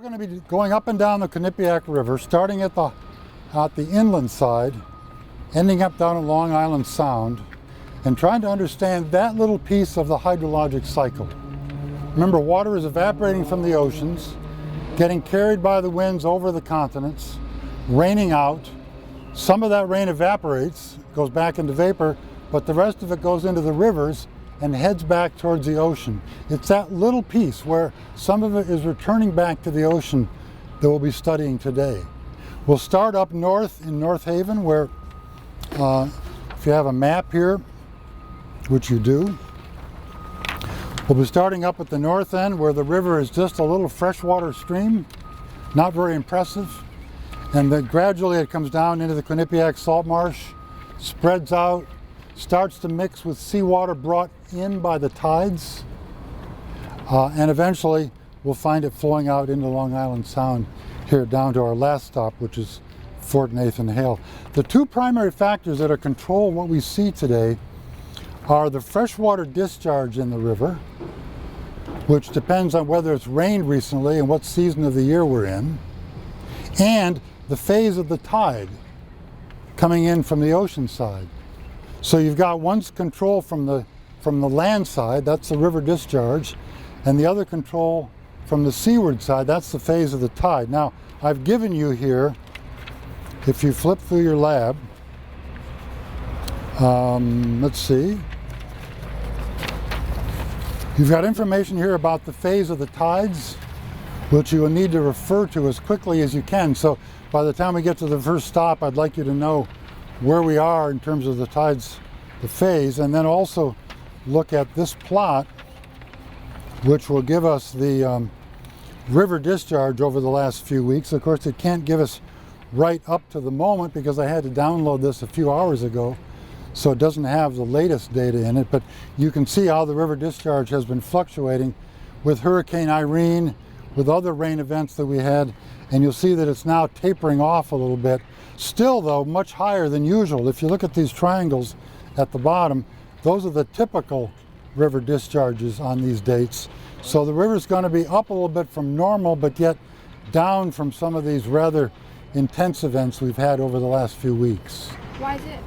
We're going to be going up and down the Quinnipiac River, starting at the inland side, ending up down at Long Island Sound, and trying to understand that little piece of the hydrologic cycle. Remember, water is evaporating from the oceans, getting carried by the winds over the continents, raining out. Some of that rain evaporates, goes back into vapor, but the rest of it goes into the rivers and heads back towards the ocean. It's that little piece where some of it is returning back to the ocean that we'll be studying today. We'll start up north in North Haven, where if you have a map here, which you do, we'll be starting up at the north end where the river is just a little freshwater stream, not very impressive, and then gradually it comes down into the Quinnipiac salt marsh, spreads out, starts to mix with seawater brought in by the tides, and eventually we'll find it flowing out into Long Island Sound here down to our last stop, which is Fort Nathan Hale. The two primary factors that are control what we see today are the freshwater discharge in the river, which depends on whether it's rained recently and what season of the year we're in, and the phase of the tide coming in from the ocean side. So you've got one control from the land side, that's the river discharge, and the other control from the seaward side, that's the phase of the tide. Now, I've given you here, if you flip through your lab, let's see, you've got information here about the phase of the tides, which you will need to refer to as quickly as you can. So by the time we get to the first stop, I'd like you to know where we are in terms of the tides, the phase, and then also look at this plot, which will give us the river discharge over the last few weeks. Of course, it can't give us right up to the moment because I had to download this a few hours ago, so it doesn't have the latest data in it, but you can see how the river discharge has been fluctuating with Hurricane Irene, with other rain events that we had, and you'll see that it's now tapering off a little bit. Still though, much higher than usual. If you look at these triangles at the bottom, those are the typical river discharges on these dates. So the river's going to be up a little bit from normal, but yet down from some of these rather intense events we've had over the last few weeks. Why is it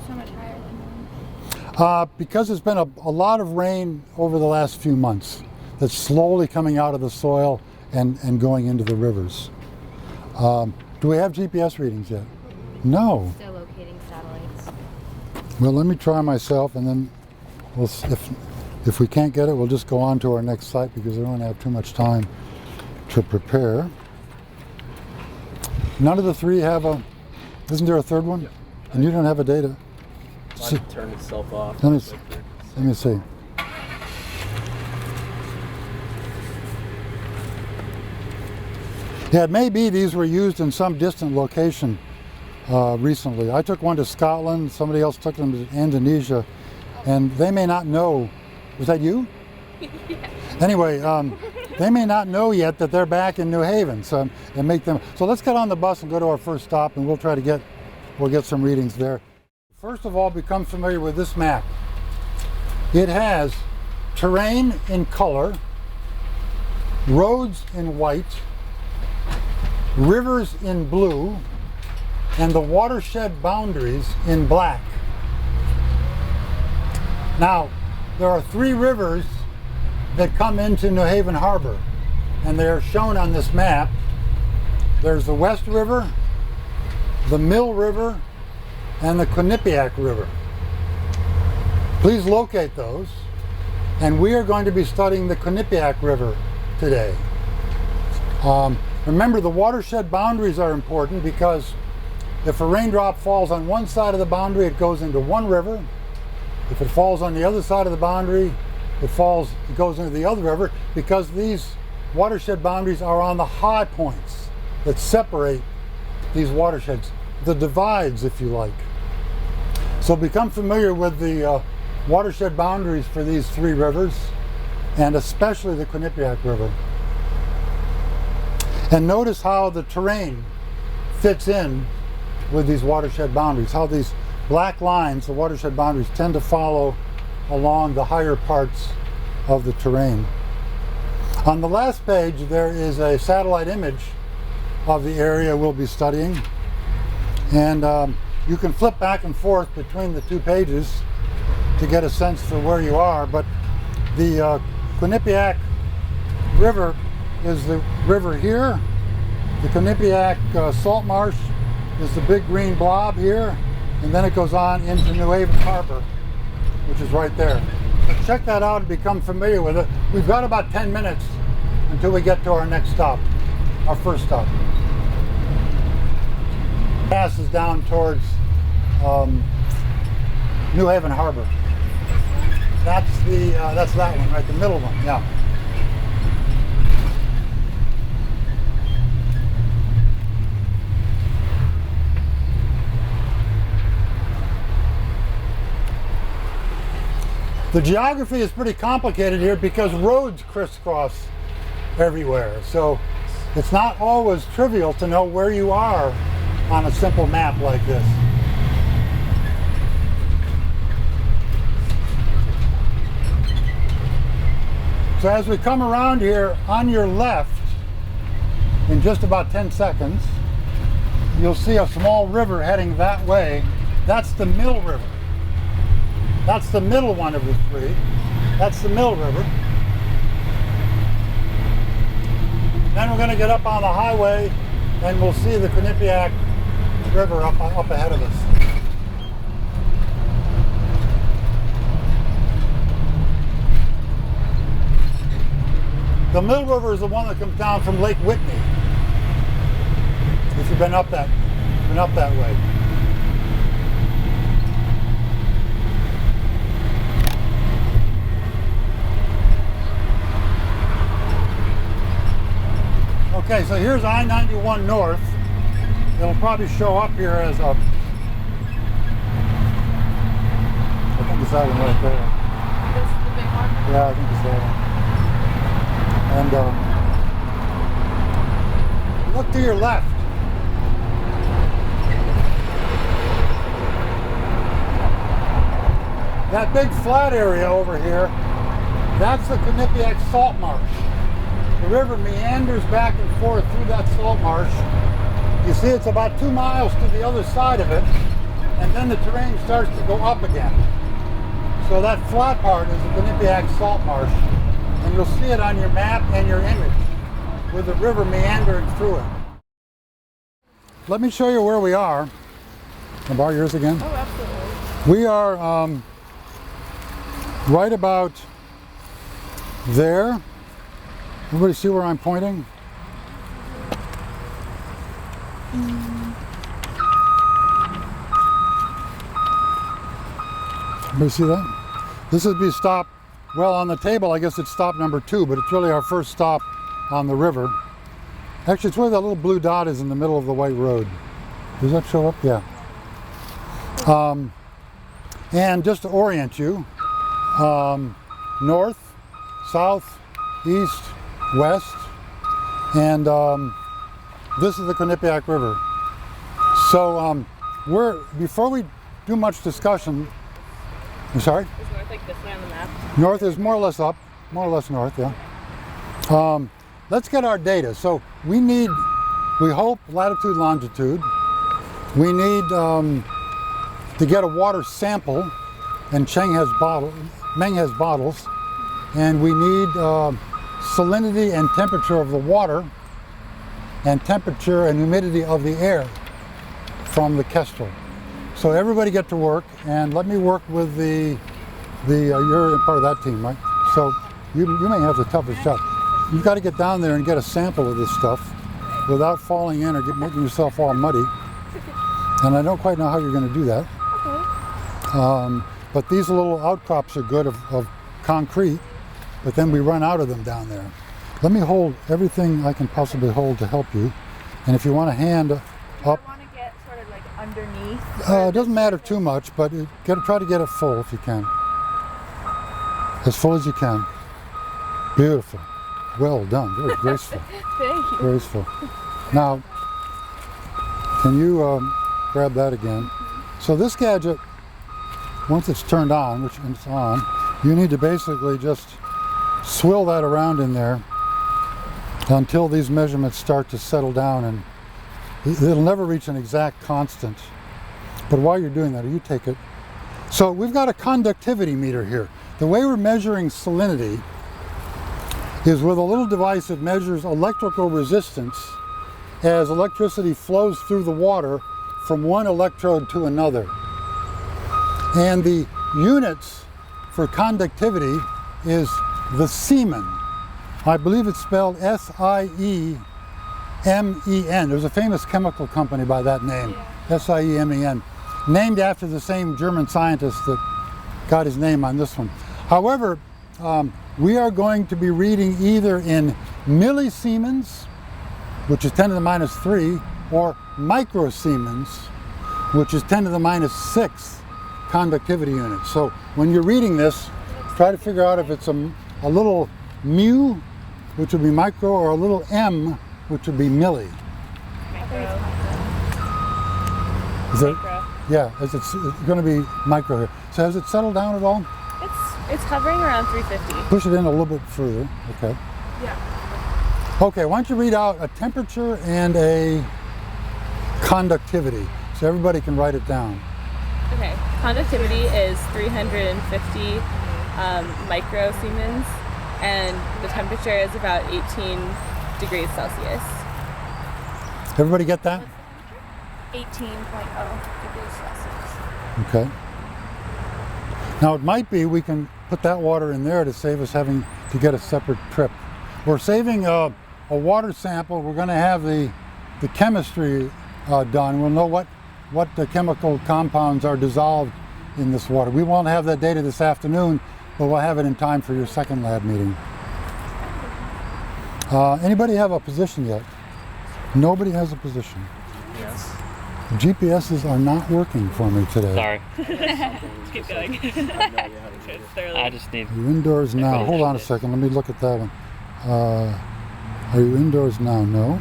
so much higher than normal? Because there's been a lot of rain over the last few months that's slowly coming out of the soil and going into the rivers. Do we have GPS readings yet? No. Still locating satellites. Well, let me try myself, and then we'll, if we can't get it, we'll just go on to our next site because we don't have too much time to prepare. None of the three have a, isn't there a third one? Yeah. And you don't have a data. Mine turned itself off. Let me see. Yeah, it may be these were used in some distant location recently. I took one to Scotland, somebody else took them to Indonesia, and they may not know. Was that you? Yeah. Anyway, they may not know yet that they're back in New Haven, so and make them. So let's get on the bus and go to our first stop, and we'll try to we'll get some readings there. First of all, become familiar with this map. It has terrain in color, roads in white, rivers in blue, and the watershed boundaries in black. Now, there are three rivers that come into New Haven Harbor, and they are shown on this map. There's the West River, the Mill River, and the Quinnipiac River. Please locate those, and we are going to be studying the Quinnipiac River today. Remember, the watershed boundaries are important because if a raindrop falls on one side of the boundary, it goes into one river. If it falls on the other side of the boundary, it goes into the other river, because these watershed boundaries are on the high points that separate these watersheds, the divides, if you like. So become familiar with the watershed boundaries for these three rivers, and especially the Quinnipiac River. And notice how the terrain fits in with these watershed boundaries, how these black lines, the watershed boundaries, tend to follow along the higher parts of the terrain. On the last page, there is a satellite image of the area we'll be studying. And you can flip back and forth between the two pages to get a sense for where you are. But the Quinnipiac River is the river here. The Quinnipiac salt marsh is the big green blob here. And then it goes on into New Haven Harbor, which is right there. So check that out and become familiar with it. We've got about 10 minutes until we get to our next stop, our first stop. Passes down towards New Haven Harbor. That's that one, right, the middle one, yeah. The geography is pretty complicated here because roads crisscross everywhere. So it's not always trivial to know where you are on a simple map like this. So as we come around here, on your left, in just about 10 seconds, you'll see a small river heading that way. That's the Mill River. That's the middle one of the three. That's the Mill River. Then we're going to get up on the highway and we'll see the Quinnipiac River up ahead of us. The Mill River is the one that comes down from Lake Whitney. If you've been up that way. Okay, so here's I-91 North. It'll probably show up here as a, I think it's that one right there. This is the big one? Yeah, I think it's that one. And look to your left. That big flat area over here, that's the Quinnipiac salt marsh. The river meanders back and forth through that salt marsh. You see it's about 2 miles to the other side of it, and then the terrain starts to go up again. So that flat part is the Quinnipiac salt marsh, and you'll see it on your map and your image, with the river meandering through it. Let me show you where we are. Can I borrow yours again? Oh, absolutely. We are right about there. Everybody see where I'm pointing? Everybody see that? This would be stop, well, on the table I guess it's stop number 2, but it's really our first stop on the river. Actually, it's where that little blue dot is in the middle of the white road. Does that show up? Yeah. And just to orient you, north, south, east, west, and this is the Quinnipiac River. So before we do much discussion, I'm sorry? Is north like this way on the map? North is more or less up, more or less north, yeah. Let's get our data. So we hope latitude, longitude. We need to get a water sample, and Meng has bottles, and we need salinity and temperature of the water, and temperature and humidity of the air from the kestrel. So everybody get to work, and let me work with you're part of that team, right? So you may have the toughest job. You've got to get down there and get a sample of this stuff without falling in or making yourself all muddy. And I don't quite know how you're going to do that. Okay. But these little outcrops are good of concrete, but then we run out of them down there. Let me hold everything I can possibly hold to help you. And if you want a hand up, I want to get sort of like underneath. it doesn't matter too much, but try to get it full if you can. As full as you can. Beautiful. Well done. Very graceful. Thank you. Graceful. Now, can you grab that again? So this gadget, once it's turned on, which it's on, you need to basically just swill that around in there until these measurements start to settle down, and it'll never reach an exact constant. But while you're doing that, you take it. So we've got a conductivity meter here. The way we're measuring salinity is with a little device that measures electrical resistance as electricity flows through the water from one electrode to another. And the units for conductivity is the Siemen. I believe it's spelled S-I-E-M-E-N. There's a famous chemical company by that name, S-I-E-M-E-N, named after the same German scientist that got his name on this one. However, we are going to be reading either in millisiemens, which is 10 to the minus 3, or microsiemens, which is 10 to the minus 6 conductivity units. So when you're reading this, try to figure out if it's a little mu, which would be micro, or a little m, which would be milli. Is it? Micro. Yeah, it's going to be micro here. So has it settled down at all? It's hovering around 350. Push it in a little bit further. Okay. Yeah. Okay, why don't you read out a temperature and a conductivity, so everybody can write it down. Okay. Conductivity is 350 microsiemens, and the temperature is about 18 degrees Celsius. Everybody get that? 18.0 degrees Celsius. Okay. Now it might be we can put that water in there to save us having to get a separate trip. We're saving a water sample. We're going to have the chemistry done. We'll know what the chemical compounds are dissolved in this water. We won't have that data this afternoon, but we'll have it in time for your second lab meeting. Anybody have a position yet? Nobody has a position. Yes. GPSs are not working for me today. Sorry. Keep going. I just need. Are you indoors now? Hold on a second. Let me look at that one. Are you indoors now? No.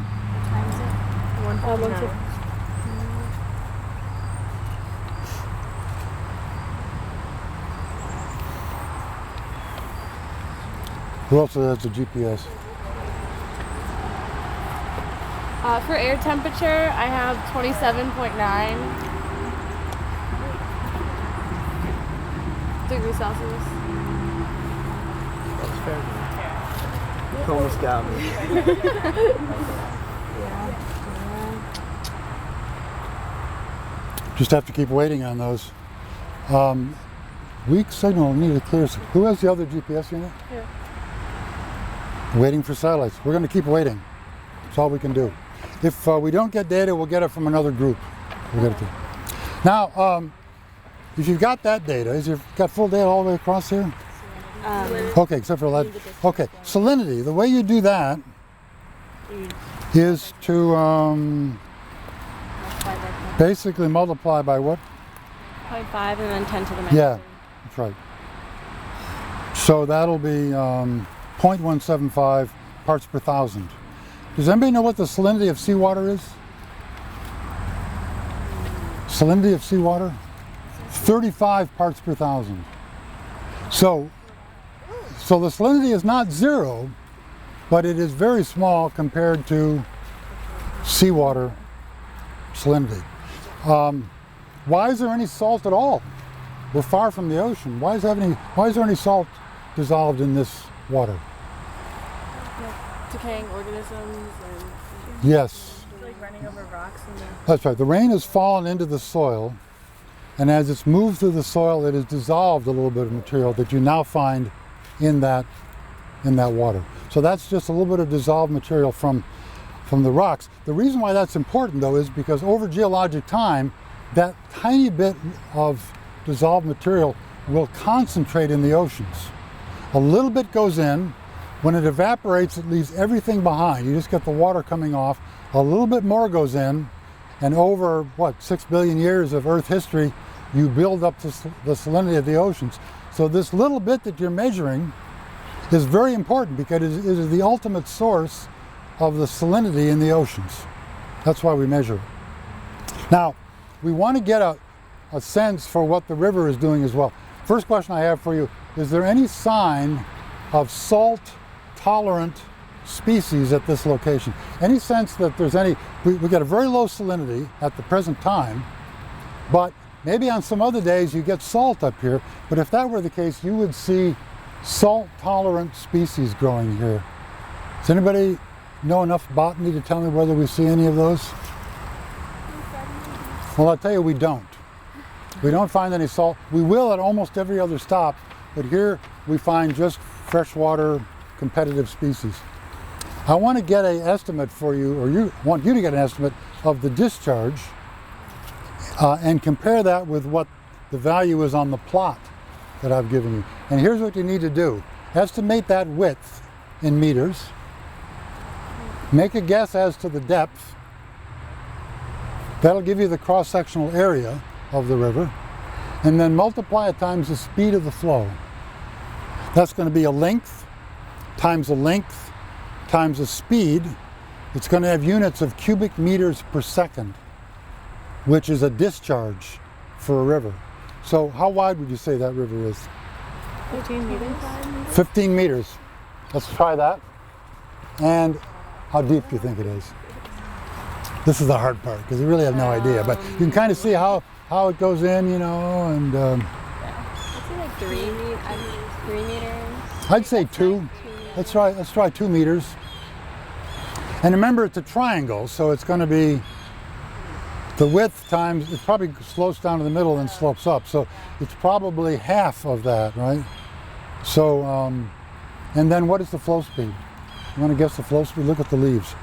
Who else has a GPS? For air temperature, I have 27.9 degrees Celsius. That's fair. You almost got me. Just have to keep waiting on those. Weak signal, need a clear. Who has the other GPS unit? Here. Waiting for satellites. We're going to keep waiting. That's all we can do. If we don't get data, we'll get it from another group. We'll get it to. Now, if you've got that data, is you've got full data all the way across here? Okay, except for that. Okay, salinity. The way you do that is to basically multiply by what? 0.5 and then 10 to the minus. Yeah, that's right. So that'll be 0.175 parts per thousand. Does anybody know what the salinity of seawater is? Salinity of seawater? 35 parts per thousand. So the salinity is not zero, but it is very small compared to seawater salinity. Why is there any salt at all? We're far from the ocean. Why is there any salt dissolved in this water? Decaying organisms and Yes. It's like running over rocks in the. That's right. The rain has fallen into the soil, and as it's moved through the soil, it has dissolved a little bit of material that you now find in that water. So that's just a little bit of dissolved material from the rocks. The reason why that's important, though, is because over geologic time, that tiny bit of dissolved material will concentrate in the oceans. A little bit goes in. When it evaporates, it leaves everything behind. You just get the water coming off. A little bit more goes in, and over, 6 billion years of Earth history, you build up the salinity of the oceans. So this little bit that you're measuring is very important because it is the ultimate source of the salinity in the oceans. That's why we measure it. Now, we want to get a sense for what the river is doing as well. First question I have for you, is there any sign of salt-tolerant species at this location. Any sense that there's any, we get a very low salinity at the present time, but maybe on some other days you get salt up here, but if that were the case, you would see salt-tolerant species growing here. Does anybody know enough botany to tell me whether we see any of those? Well, I'll tell you, we don't. We don't find any salt. We will at almost every other stop, but here we find just freshwater competitive species. I want to get an estimate for you, or want you to get an estimate of the discharge and compare that with what the value is on the plot that I've given you. And here's what you need to do. Estimate that width in meters. Make a guess as to the depth. That'll give you the cross-sectional area of the river. And then multiply it times the speed of the flow. That's going to be a length times a length times a speed. It's going to have units of cubic meters per second, which is a discharge for a river. So how wide would you say that river is? 15 meters. 15 meters. Let's try that. And how deep do you think it is? This is the hard part, because you really have no idea. But you can kind of see how it goes in, you know, and... I'd say like 3 meters. I'd say 2. Let's try 2 meters. And remember, it's a triangle, so it's going to be the width times, it probably slopes down to the middle and slopes up. So it's probably half of that, right? So, and then what is the flow speed? You want to guess the flow speed? Look at the leaves.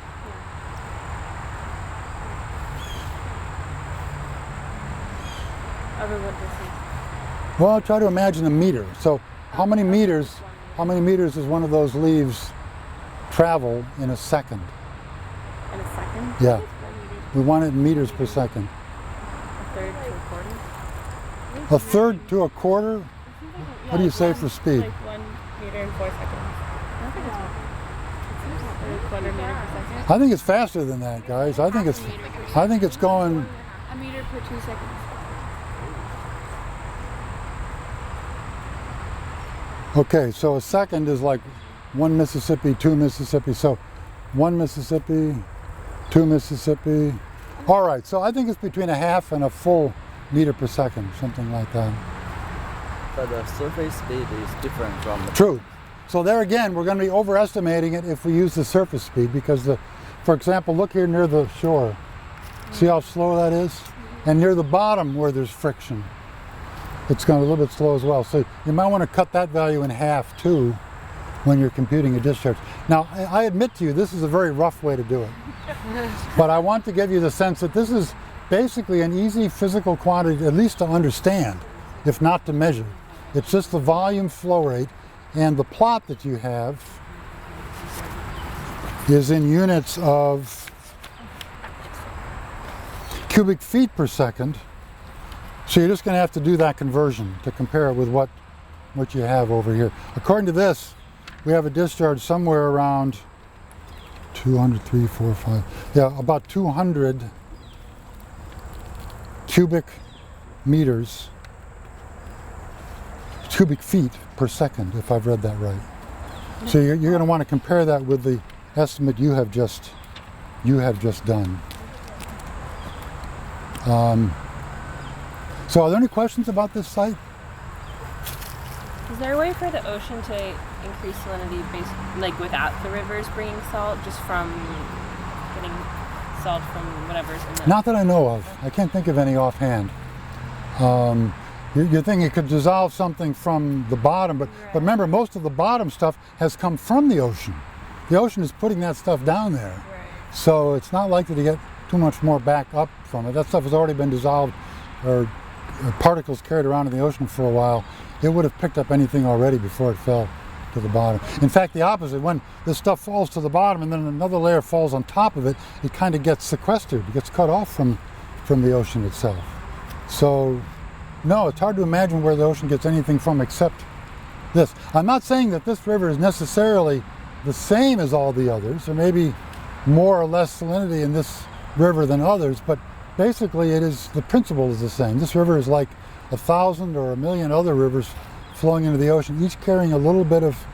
Over what distance? Well, try to imagine a meter. So how many meters does one of those leaves travel in a second? In a second? Yeah. We want it in meters per second. A third to a quarter? A third to a quarter? What do you say for speed? Like 1 meter in 4 seconds. I think it's Or 1 meter per second. I think it's faster than that, guys. I think it's going. A meter per 2 seconds. Okay, so a second is like 1 Mississippi, 2 Mississippi. So 1 Mississippi, 2 Mississippi. All right, so I think it's between a half and a full meter per second, something like that. But the surface speed is different from the... True. So there again, we're going to be overestimating it if we use the surface speed, because for example, look here near the shore. See how slow that is? And near the bottom where there's friction, it's going to be a little bit slow as well. So you might want to cut that value in half too when you're computing a discharge. Now, I admit to you, this is a very rough way to do it. But I want to give you the sense that this is basically an easy physical quantity, at least to understand, if not to measure. It's just the volume flow rate, and the plot that you have is in units of cubic feet per second. So you're just going to have to do that conversion to compare it with what you have over here. According to this, we have a discharge somewhere around 200, 3, 4, 5, yeah, about 200 cubic meters, cubic feet per second, if I've read that right. So you're going to want to compare that with the estimate you have just done. So are there any questions about this site? Is there a way for the ocean to increase salinity like without the rivers bringing salt, just from getting salt from whatever's in the... Not that I know of. I can't think of any offhand. You're thinking it could dissolve something from the bottom, but remember, most of the bottom stuff has come from the ocean. The ocean is putting that stuff down there. Right. So it's not likely to get too much more back up from it. That stuff has already been dissolved, or particles carried around in the ocean for a while. It would have picked up anything already before it fell to the bottom. In fact, the opposite, when this stuff falls to the bottom and then another layer falls on top of it, it kind of gets sequestered, it gets cut off from the ocean itself. So, no, it's hard to imagine where the ocean gets anything from except this. I'm not saying that this river is necessarily the same as all the others. There may be more or less salinity in this river than others, but basically the principle is the same. This river is like 1,000 or 1,000,000 other rivers flowing into the ocean, each carrying a little bit of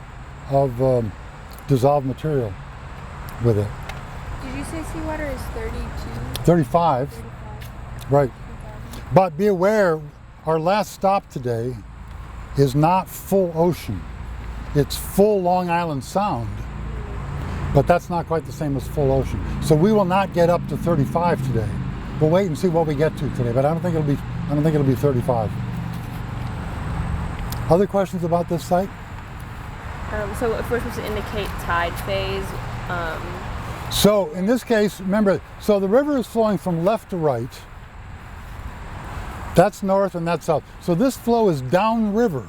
dissolved material. with it. Did you say seawater is 32? 35, 35. right. But be aware, our last stop today is not full ocean. It's full Long Island Sound, but that's not quite the same as full ocean. So we will not get up to 35 today. We'll wait and see what we get to today, but I don't think it'll be 35. Other questions about this site? So if we're supposed to indicate tide phase, So in this case, remember, so the river is flowing from left to right. That's north and that's south. So this flow is downriver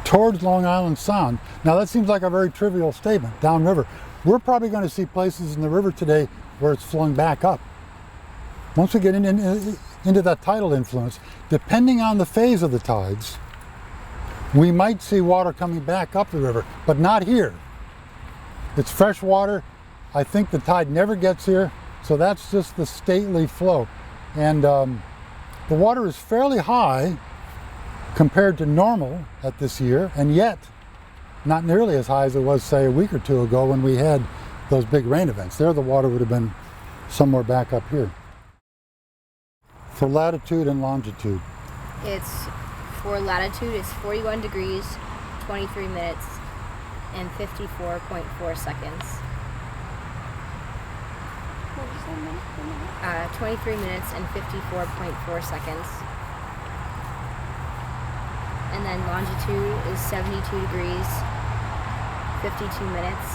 towards Long Island Sound. Now that seems like a very trivial statement, downriver. We're probably going to see places in the river today where it's flowing back up. Once we get into that tidal influence, depending on the phase of the tides, we might see water coming back up the river, but not here. It's fresh water. I think the tide never gets here, so that's just the stately flow. And the water is fairly high compared to normal at this year, and yet not nearly as high as it was, say, a week or two ago when we had those big rain events. There the water would have been somewhere back up here. For latitude and longitude. It's, for latitude, it's 41 degrees, 23 minutes, and 54.4 seconds. What was that minute? 23 minutes and 54.4 seconds. And then longitude is 72 degrees, 52 minutes,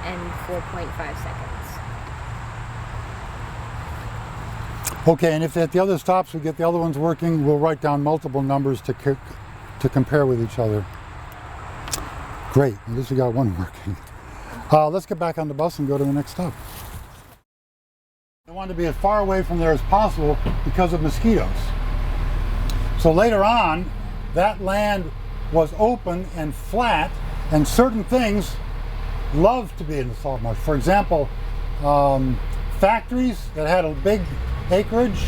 and 4.5 seconds. Okay, and if at the other stops we get the other ones working, we'll write down multiple numbers to compare with each other. Great, at least we got one working. Let's get back on the bus and go to the next stop. I want to be as far away from there as possible because of mosquitoes. So later on, that land was open and flat, and certain things love to be in the salt marsh. For example, factories that had a big acreage,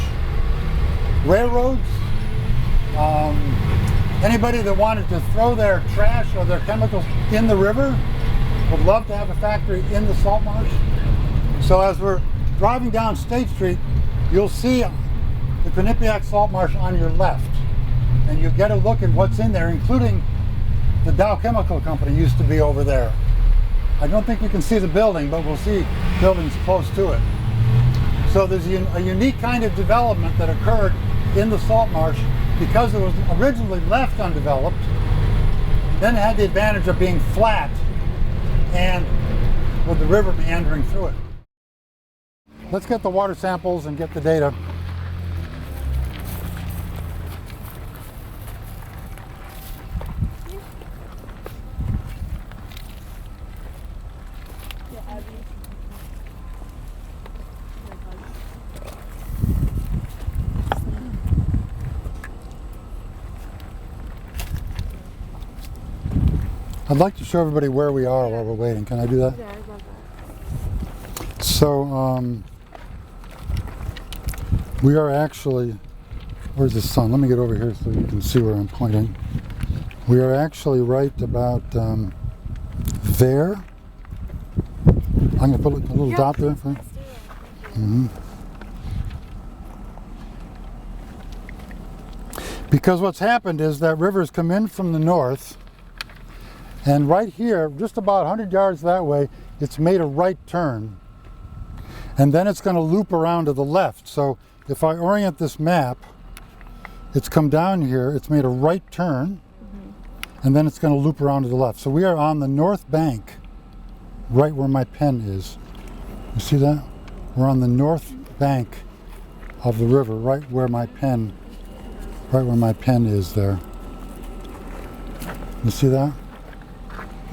railroads, anybody that wanted to throw their trash or their chemicals in the river would love to have a factory in the salt marsh. So as we're driving down State Street, you'll see the Quinnipiac Salt Marsh on your left. And you get a look at what's in there, including the Dow Chemical Company used to be over there. I don't think you can see the building, but we'll see buildings close to it. So there's a unique kind of development that occurred in the salt marsh because it was originally left undeveloped, then it had the advantage of being flat and with the river meandering through it. Let's get the water samples and get the data. I'd like to show everybody where we are while we're waiting. Can I do that? Yeah, I love that. So we are actually, where's the sun? Let me get over here so you can see where I'm pointing. We are actually right about there. I'm going to put a little dot there. For Because what's happened is that rivers come in from the north, and right here, just about 100 yards that way, it's made a right turn. And then it's going to loop around to the left. So if I orient this map, it's come down here, it's made a right turn, and then it's going to loop around to the left. So we are on the north bank, right where my pen is. You see that? We're on the north bank of the river, right where my pen is there. You see that?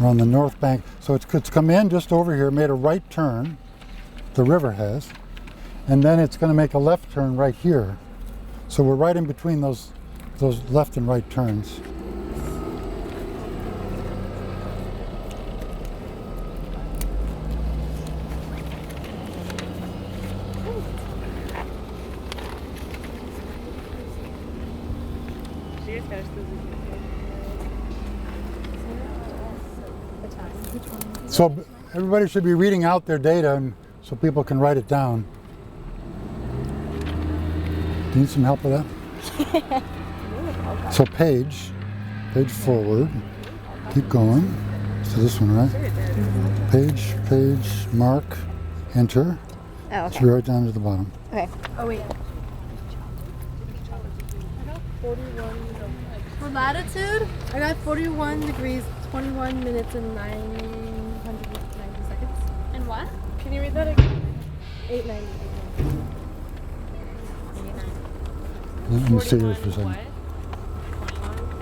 We're on the north bank. So it's come in just over here, made a right turn, the river has, and then it's going to make a left turn right here. So we're right in between those left and right turns. So everybody should be reading out their data and so people can write it down. Do you need some help with that? So page forward, keep going. So this one, right? Page, mark, enter. Oh, okay. So you're right down to the bottom. Okay. Oh wait. For latitude, I got 41 degrees, 21 minutes, and 990 seconds. And what? Can you read that again? 890. Let me see yours for a second.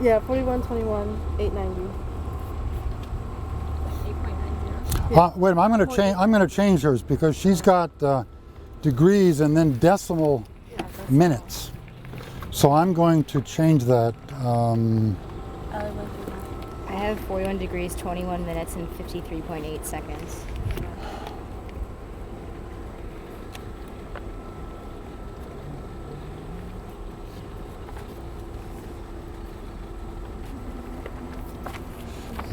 Yeah, 41, 21, 890. Wait a minute, I'm going to change hers because she's got degrees and then decimal minutes. So I'm going to change that. I have 41 degrees, 21 minutes, and 53.8 seconds.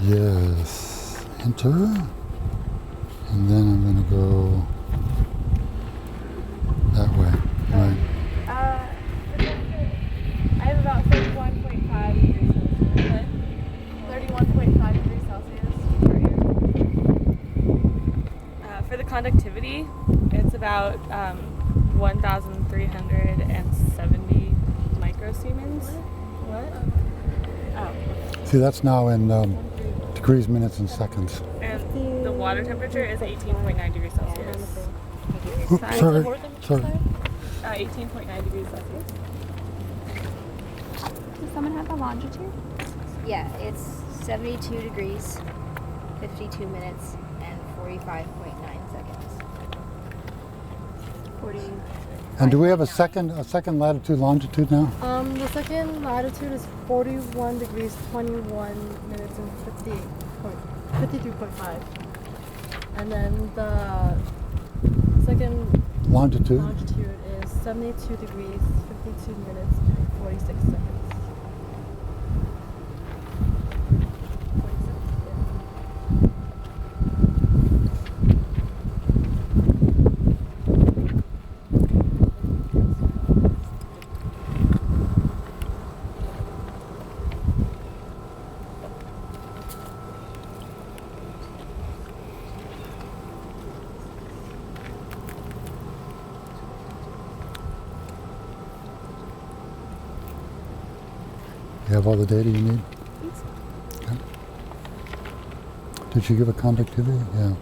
Yes, enter. And then I'm going to go that way. Right. I have about 31.5 degrees Celsius. 31.5 degrees Celsius for air. For the conductivity, it's about 1,370 microsiemens. What? Oh. See, that's now in degrees, minutes, and seconds. And the water temperature is 18.9 degrees Celsius. Oops, sorry. 18.9 degrees Celsius. Does someone have the longitude? Yeah, it's 72 degrees, 52 minutes, and 45.9 seconds. 40. And do we have a second latitude, longitude now? The second latitude is 41 degrees, 21 minutes, and 53.5. And then the second Longitude? longitude is 72 degrees, 52 minutes, and 46 seconds. You have all the data you need? Okay. Did she give a conductivity? Yeah.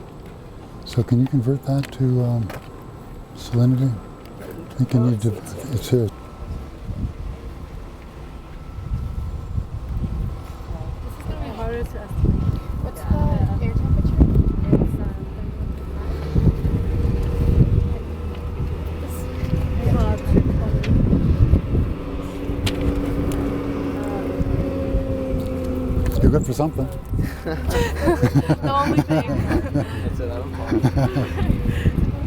So can you convert that to salinity? I think you need to, it's here. This is going to be harder to estimate. What's the air temperature? It's about 220. You're good for something. The only thing. That's it, I don't know. I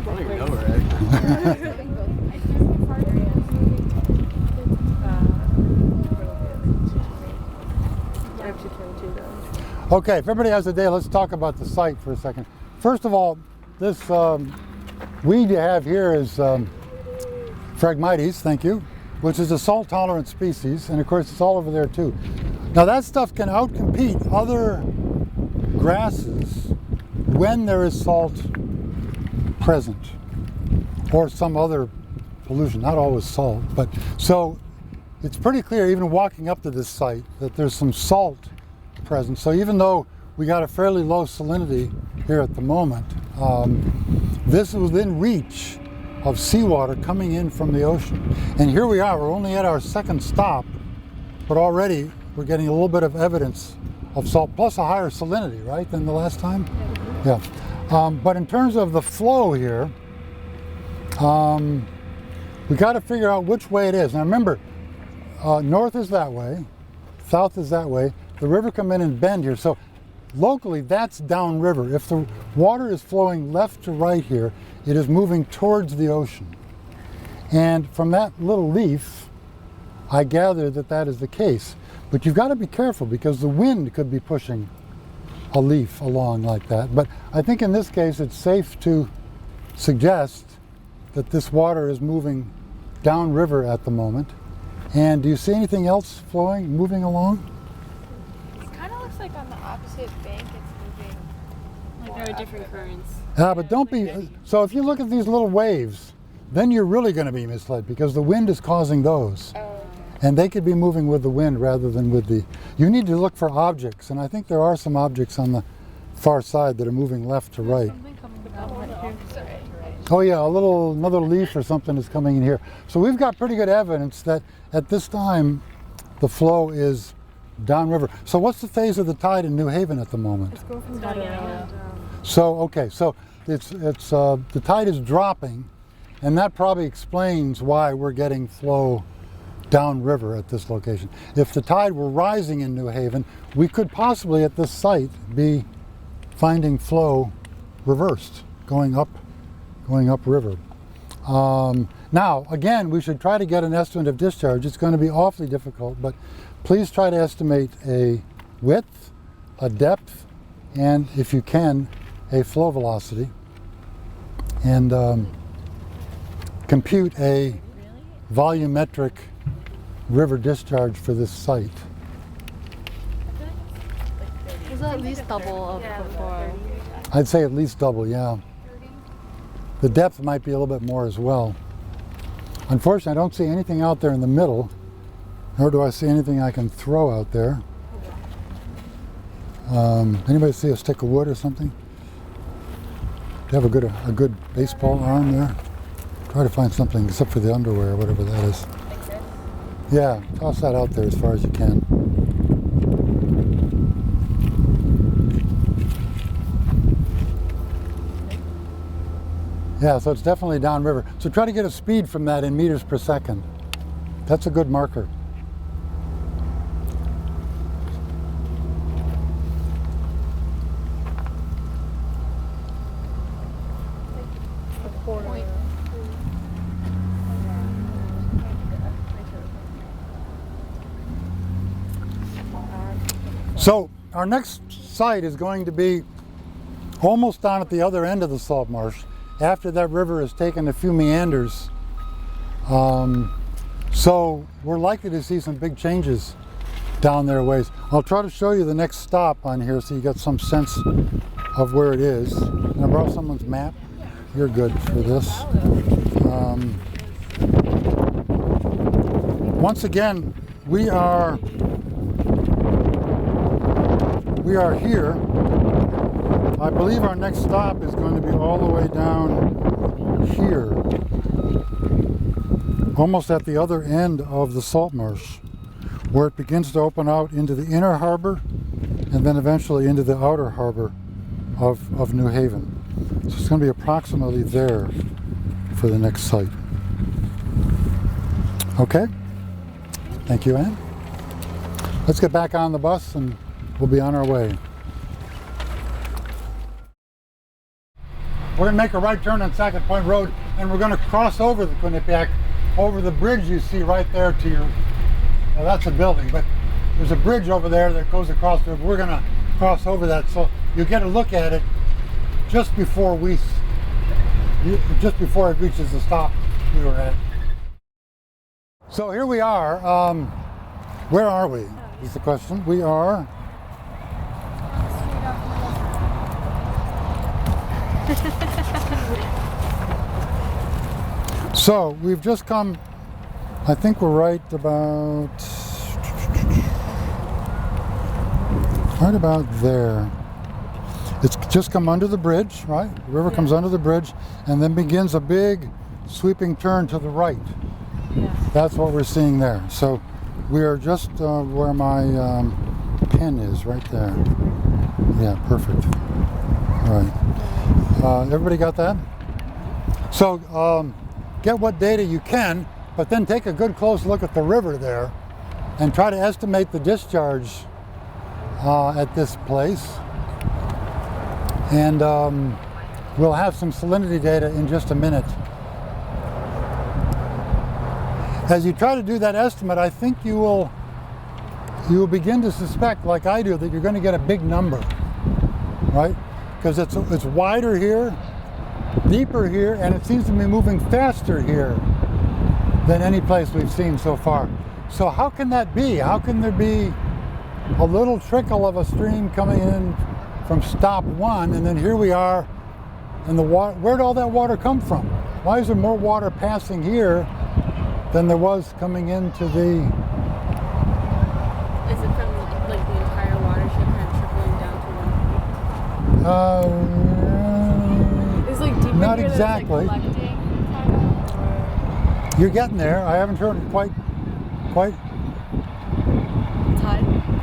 don't even know where I have 222 though. Okay, if everybody has a day, let's talk about the site for a second. First of all, this weed you have here is Phragmites, thank you, which is a salt-tolerant species, and of course it's all over there too. Now that stuff can outcompete other grasses when there is salt present or some other pollution, not always salt. But so it's pretty clear even walking up to this site that there's some salt present. So even though we got a fairly low salinity here at the moment, this is within reach of seawater coming in from the ocean. And here we are, we're only at our second stop, but already we're getting a little bit of evidence of salt, plus a higher salinity, right, than the last time? Yeah. But in terms of the flow here, we got to figure out which way it is. Now remember, north is that way, south is that way. The river come in and bend here. So locally, that's downriver. If the water is flowing left to right here, it is moving towards the ocean. And from that little leaf, I gather that that is the case. But you've got to be careful because the wind could be pushing a leaf along like that. But I think in this case it's safe to suggest that this water is moving downriver at the moment. And do you see anything else flowing, moving along? It kind of looks like on the opposite bank it's moving. Like there are different currents. Yeah, but don't be, so if you look at these little waves, then you're really going to be misled because the wind is causing those. Oh, okay. And they could be moving with the wind rather than with the, you need to look for objects, and I think there are some objects on the far side that are moving left to right. Something coming down right here. Oh yeah, another leaf or something is coming in here. So we've got pretty good evidence that at this time the flow is downriver. So what's the phase of the tide in New Haven at the moment? It's going from down. So okay, so it's the tide is dropping, and that probably explains why we're getting flow downriver at this location. If the tide were rising in New Haven, we could possibly at this site be finding flow reversed, going upriver. Now, again, we should try to get an estimate of discharge. It's going to be awfully difficult, but please try to estimate a width, a depth, and if you can, a flow velocity, and compute a volumetric river discharge for this site. It's at least double of before. I'd say at least double, yeah. The depth might be a little bit more as well. Unfortunately, I don't see anything out there in the middle, nor do I see anything I can throw out there. Anybody see a stick of wood or something? Do you have a good baseball arm there? Try to find something except for the underwear or whatever that is. Yeah, toss that out there as far as you can. Yeah, so it's definitely downriver. So try to get a speed from that in meters per second. That's a good marker. So our next site is going to be almost down at the other end of the salt marsh, after that river has taken a few meanders. So we're likely to see some big changes down there a ways. I'll try to show you the next stop on here so you get some sense of where it is. Can I borrow someone's map? You're good for this. Once again, we are here. I believe our next stop is going to be all the way down here, almost at the other end of the salt marsh, where it begins to open out into the inner harbor and then eventually into the outer harbor of New Haven. So it's going to be approximately there for the next site. Okay? Thank you, Ann. Let's get back on the bus and we'll be on our way. We're going to make a right turn on Second Point Road, and we're going to cross over the Quinnipiac, over the bridge you see right there to your, well, that's a building, but there's a bridge over there that goes across the river. We're going to cross over that, so you get a look at it just before it reaches the stop we were at. So here we are. Where are we? Is the question. We are. So we've just come, I think we're right about there. It's just come under the bridge, right? The river comes under the bridge and then begins a big sweeping turn to the right. That's what we're seeing there. So we are just where my pen is, right there. Yeah, perfect. All right. Everybody got that? So get what data you can, but then take a good close look at the river there and try to estimate the discharge at this place. And we'll have some salinity data in just a minute. As you try to do that estimate, I think you will begin to suspect, like I do, that you're going to get a big number. right? Because it's wider here, deeper here, and it seems to be moving faster here than any place we've seen so far. So how can that be? How can there be a little trickle of a stream coming in from stop one, and then here we are, and the water, where'd all that water come from? Why is there more water passing here than there was coming into the... Is it from like the entire watershed kind of trickling down to one point? It's like deeper not here exactly. That's like collecting, kind of, or You're getting there. I haven't heard it quite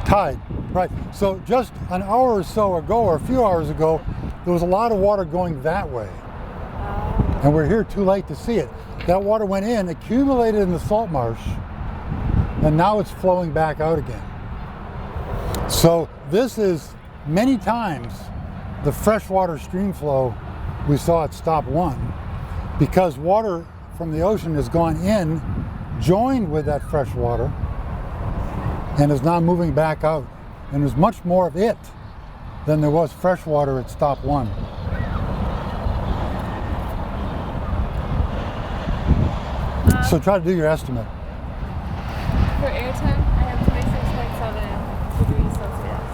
tide. Right. So just an hour or so ago, or a few hours ago, there was a lot of water going that way. And we're here too late to see it. That water went in, accumulated in the salt marsh, and now it's flowing back out again. So this is many times the freshwater stream flow we saw at stop one, because water from the ocean has gone in, joined with that fresh water, and is now moving back out. And there's much more of it than there was fresh water at stop one. So try to do your estimate. for airtime, I have 26.7 degrees Celsius.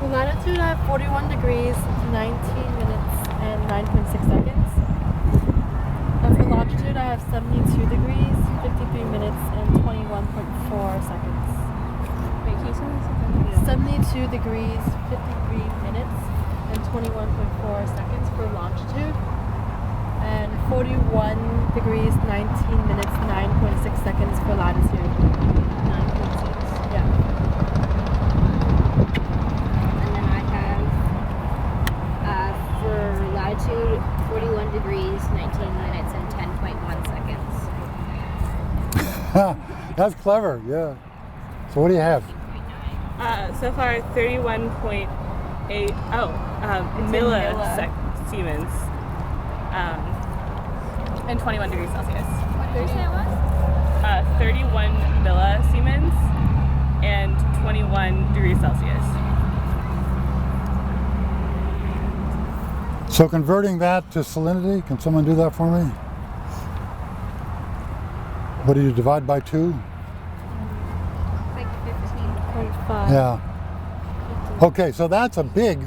For latitude, I have 41 degrees, 19 minutes, and 9.6 seconds. And for longitude, I have 72 degrees, 53 minutes, and 21.4 seconds. Wait, can you say that? 72 degrees, 53 minutes, and 21.4 seconds for longitude. And 41 degrees, 19 minutes, 9.6 seconds for latitude. 9.6. Yeah. And then I have for latitude 41 degrees, 19 minutes, and 10.1 seconds. That's clever, yeah. So what do you have? So far, 31.8. Millisecond. And 21 degrees Celsius. What did you say it was? 31 millisiemens and 21 degrees Celsius. So converting that to salinity, can someone do that for me? What do you divide by 2? Like 15. 0.5. Yeah. Okay, so that's a big,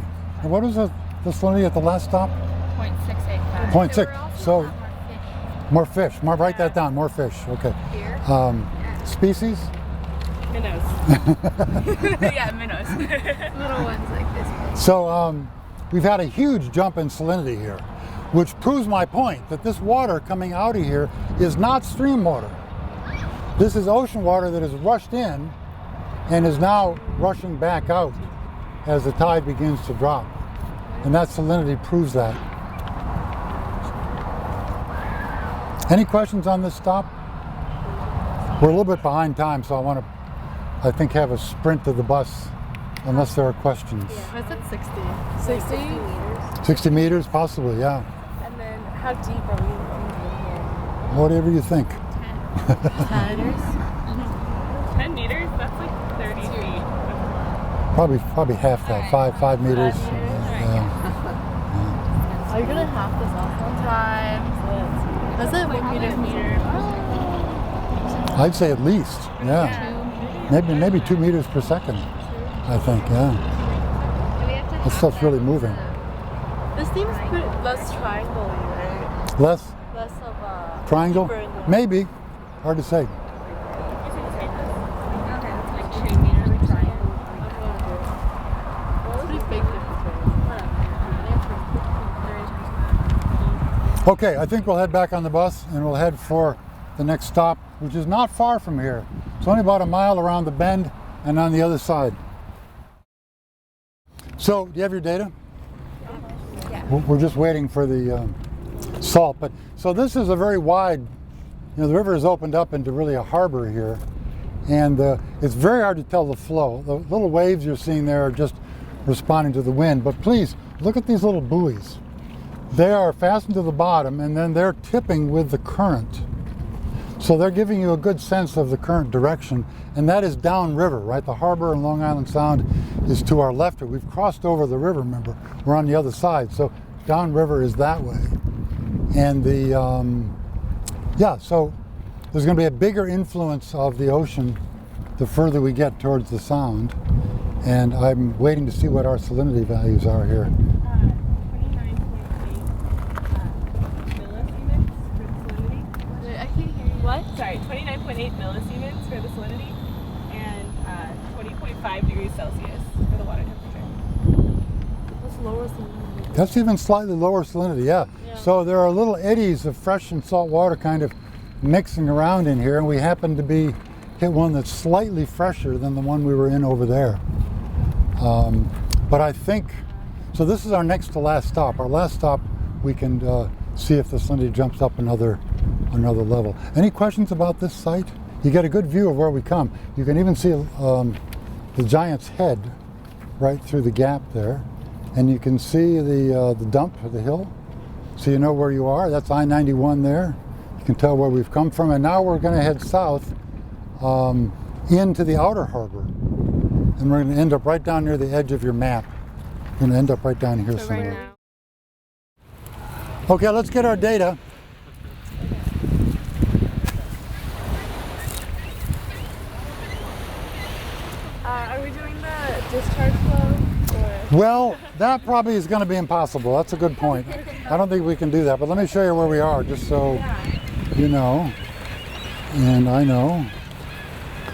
and what was the salinity at the last stop? 0.685. 0.6, so more fish. Write that down, more fish, okay. Species? Minnows. Yeah, minnows. Little ones like this. So we've had a huge jump in salinity here, which proves my point that this water coming out of here is not stream water. This is ocean water that has rushed in and is now rushing back out as the tide begins to drop. And that salinity proves that. Any questions on this stop? We're a little bit behind time, so I want to, I think, have a sprint to the bus, unless there are questions. I said 60. 60 meters. 60 meters, possibly, yeah. And then how deep are we in Whatever you think. 10 meters. 10 meters? That's like 30 feet. Probably half that, 5 meters. Yeah. Are you gonna half this off sometimes? That's it, 1 meter. I'd say at least, yeah. Maybe 2 meters per second, I think, yeah. This stuff's really moving. This seems pretty less triangle-y, right? Less Less of a triangle? deeper in the- Maybe. Hard to say. Okay, I think we'll head back on the bus and we'll head for the next stop, which is not far from here. It's only about a mile around the bend and on the other side. So, do you have your data? Yeah. We're just waiting for the salt. But so this is a very wide, the river has opened up into really a harbor here. And it's very hard to tell the flow. The little waves you're seeing there are just responding to the wind. But please, look at these little buoys. They are fastened to the bottom and then they're tipping with the current. So they're giving you a good sense of the current direction, and that is downriver, right? The harbor in Long Island Sound is to our left. We've crossed over the river, remember? We're on the other side, so downriver is that way. And so there's going to be a bigger influence of the ocean the further we get towards the sound. And I'm waiting to see what our salinity values are here. 29.8 millisiemens for the salinity. I can't hear you. What? Sorry, 29.8 millisiemens for the salinity and 20.5 degrees Celsius for the water temperature. That's lower salinity. That's even slightly lower salinity, yeah. So there are little eddies of fresh and salt water kind of mixing around in here, and we happen to be hit one that's slightly fresher than the one we were in over there. But I think, so this is our next to last stop. Our last stop, we can see if the salinity jumps up another level. Any questions about this site? You get a good view of where we come. You can even see the Giant's Head right through the gap there. And you can see the dump, the hill. So you know where you are. That's I-91 there. You can tell where we've come from. And now we're going to head south into the outer harbor. And we're going to end up right down near the edge of your map. We're going to end up right down here So somewhere. right now. Okay, let's get our data. Are we doing the discharge flow? Or? Well, that probably is going to be impossible. That's a good point. I don't think we can do that. But let me show you where we are, just so you know. And I know.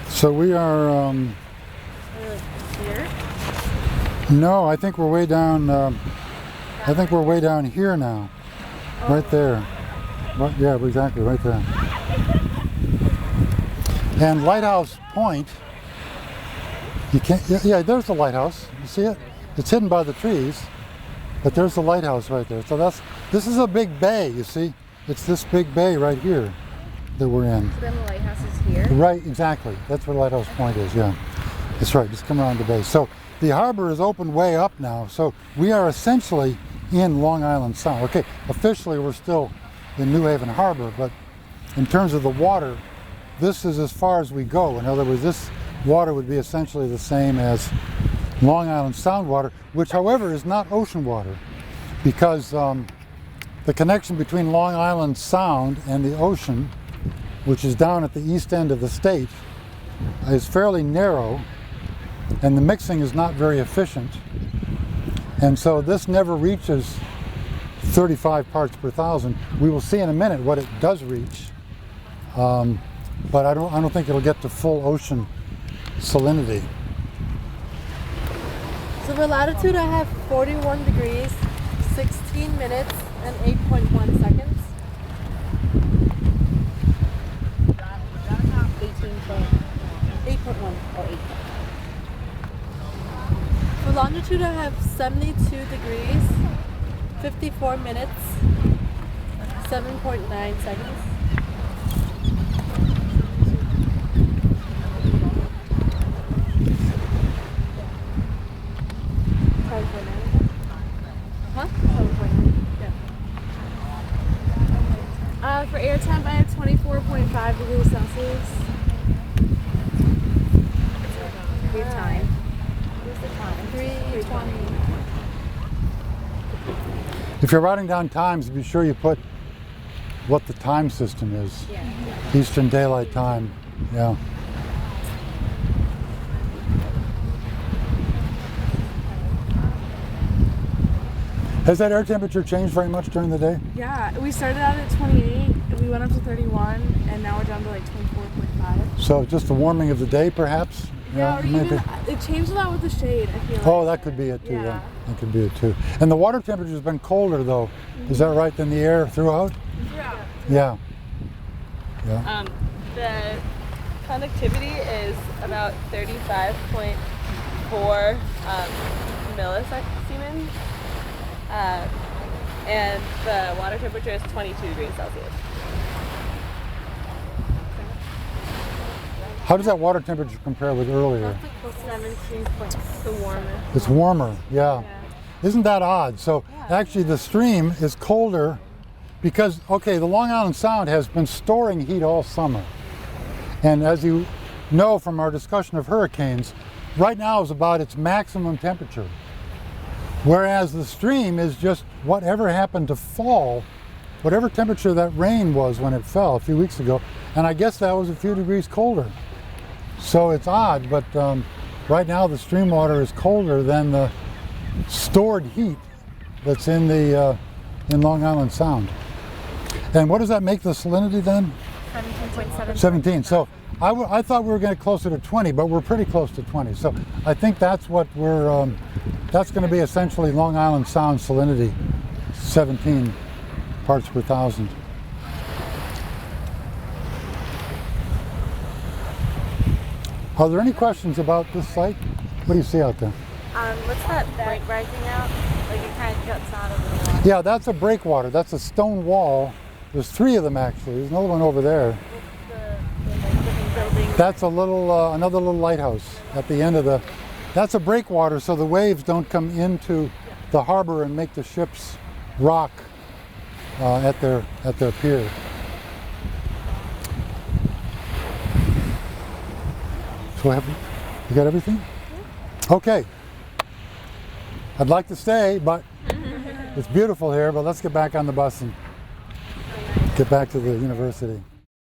So we are... Here? No, I think we're way down. I think we're way down here now, right there. Right, yeah, exactly, right there. And Lighthouse Point. You can't. Yeah, there's the lighthouse. You see it? It's hidden by the trees, but there's the lighthouse right there. So this is a big bay. You see, it's this big bay right here that we're in. So then the lighthouse is here? Right, exactly. That's where Lighthouse Point is. Yeah. That's right, just come around the bay. So the harbor is opened way up now, so we are essentially in Long Island Sound. Okay, officially we're still in New Haven Harbor, but in terms of the water, this is as far as we go. In other words, this water would be essentially the same as Long Island Sound water, which however is not ocean water, because the connection between Long Island Sound and the ocean, which is down at the east end of the state, is fairly narrow. And the mixing is not very efficient. And so this never reaches 35 parts per thousand. We will see in a minute what it does reach. But I don't think it'll get to full ocean salinity. So for latitude, I have 41 degrees, 16 minutes, and 8.1 seconds. 8.1 or 8. For longitude, I have 72 degrees, 54 minutes, 7.9 seconds. Huh? 7.9, yeah. For air temp, I have 24.5 degrees Celsius. Your time. 3:20. If you're writing down times, be sure you put what the time system is. Yeah. Eastern Daylight Time, yeah. Has that air temperature changed very much during the day? Yeah, we started out at 28, we went up to 31, and now we're down to like 24.5. So just the warming of the day, perhaps? Yeah, or even, it changed a lot with the shade, I feel like. Oh, that could be it too, yeah. Yeah. That could be it too. And the water temperature has been colder though. Is that right, than the air throughout? Yeah. Yeah. The conductivity is about 35.4 millisiemens, and the water temperature is 22 degrees Celsius. How does that water temperature compare with earlier? 17 points, the warmest. It's warmer, yeah. Isn't that odd? So actually the stream is colder because, okay, the Long Island Sound has been storing heat all summer. And as you know from our discussion of hurricanes, right now is about its maximum temperature. Whereas the stream is just whatever happened to fall, whatever temperature that rain was when it fell a few weeks ago. And I guess that was a few degrees colder. So it's odd, but right now the stream water is colder than the stored heat that's in the in Long Island Sound. And what does that make the salinity then? 17.7. 17. So I thought we were going to get closer to 20, but we're pretty close to 20. So I think that's what we're, that's going to be essentially Long Island Sound salinity, 17 parts per thousand. Are there any questions about this site? What do you see out there? What's that break rising out? Like it kind of juts out of the water. Yeah, that's a breakwater. That's a stone wall. There's 3 of them actually. There's another one over there. The building. That's a little, another little lighthouse at the end of the. That's a breakwater, so the waves don't come into the harbor and make the ships rock at their pier. So you got everything? Okay. I'd like to stay, but it's beautiful here. But let's get back on the bus and get back to the university.